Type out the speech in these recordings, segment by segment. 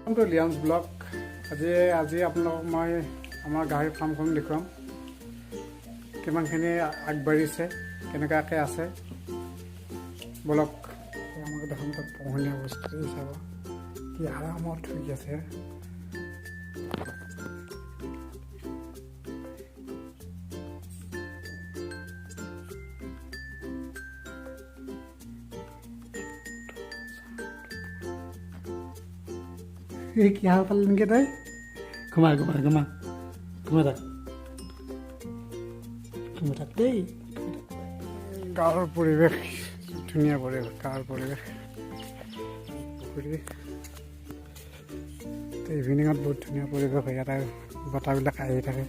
Welcome to Liam's blog. আজি আপোনালোকক মই আমাৰ গাহৰি ফাৰ্মখন দেখুৱাম কিমানখিনি আগবাঢ়িছে কেনেকুৱাকৈ আছে বলক আমাক দেখাম তাত পোহনীয়া বস্তু চাব কি আৰামত শুই আছে কি হাল পালে নেকি তই ঘুমা থাক দেই গাঁৱৰ পৰিৱেশ ধুনীয়া পৰিৱেশ গাঁৱৰ পৰিৱেশ ইভিনিঙত বহুত ধুনীয়া পৰিৱেশ হয় ইয়াত বতাহবিলাক আহি থাকে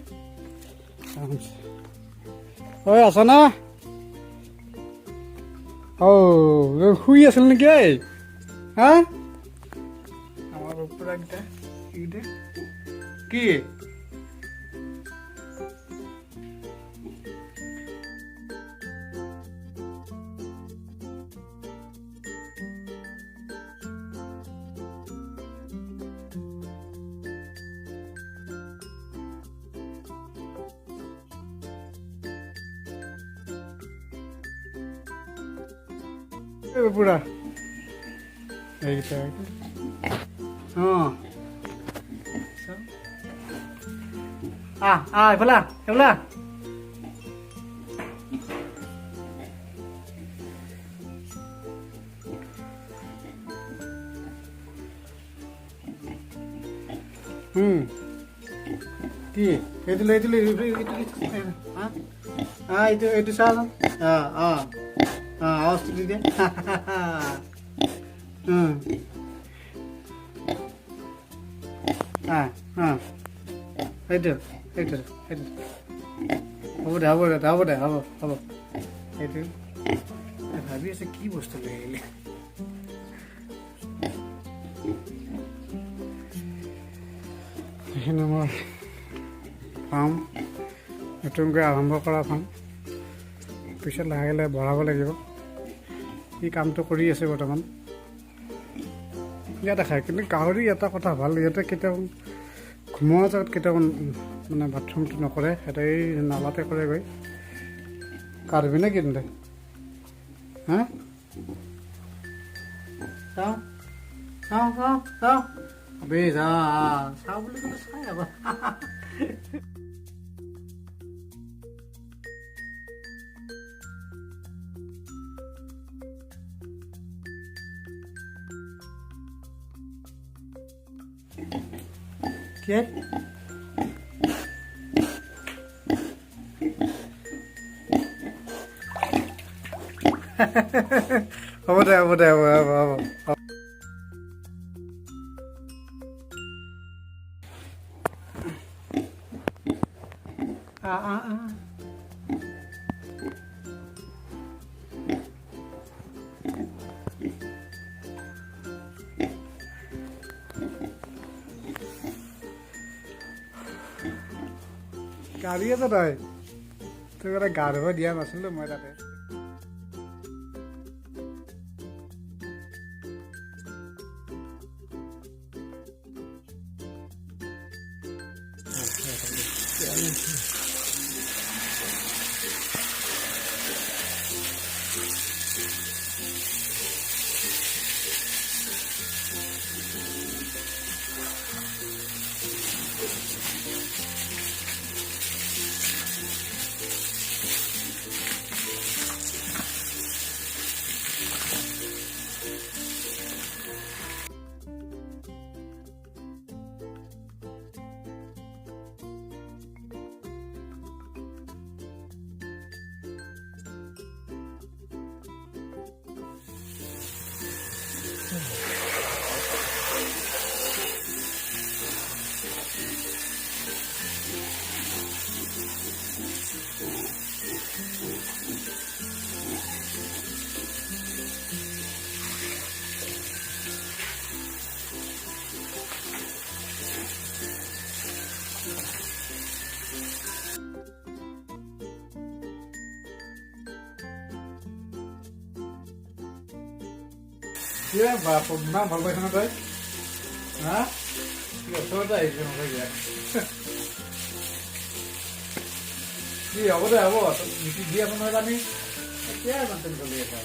ঐ আছ না শুই আছিল নেকি হা আমার উপর একটা কি পুরা এইটা এইফালে কি এইটো চা আওয়াজ তুলি দে সেইটো হ'ব দে সেইটো ভাবি আছে কি বস্তু লৈ আহিলে এইখিনি মোৰ ফাৰ্ম নতুনকৈ আৰম্ভ কৰা ফাৰ্ম পিছত লাহে লাহে বঢ়াব লাগিব এই কামটো কৰি আছে বৰ্তমান ইয়াতে খায় কিন্তু গাহৰি এটা কথা ভাল ইয়াতে কেতিয়াও ঘুমোৱা জেগাত কেতিয়াও মানে বাথৰুমটো নকৰে সিহঁতে এই নালাতে কৰেগৈ কাঢ়বি নে কিন্তু হা চাওঁ বুলি ক'লে চাই আকৌ ¿Qué? হ'ব দে গাড়ী আছে তই তোক এটা গা ধুব দিয়া নাছিলো মই তাতে Iya, Mbak Purna, Bapak Ibu, hah? ওচৰতে আহিছে নহয় দিয়া কি হ'ব দে হ'ব মিটি দি আছো নহয় আমি এতিয়াই ইমান টাইম চলি আছে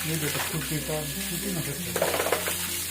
Ini udah cuci kan, cuci masih.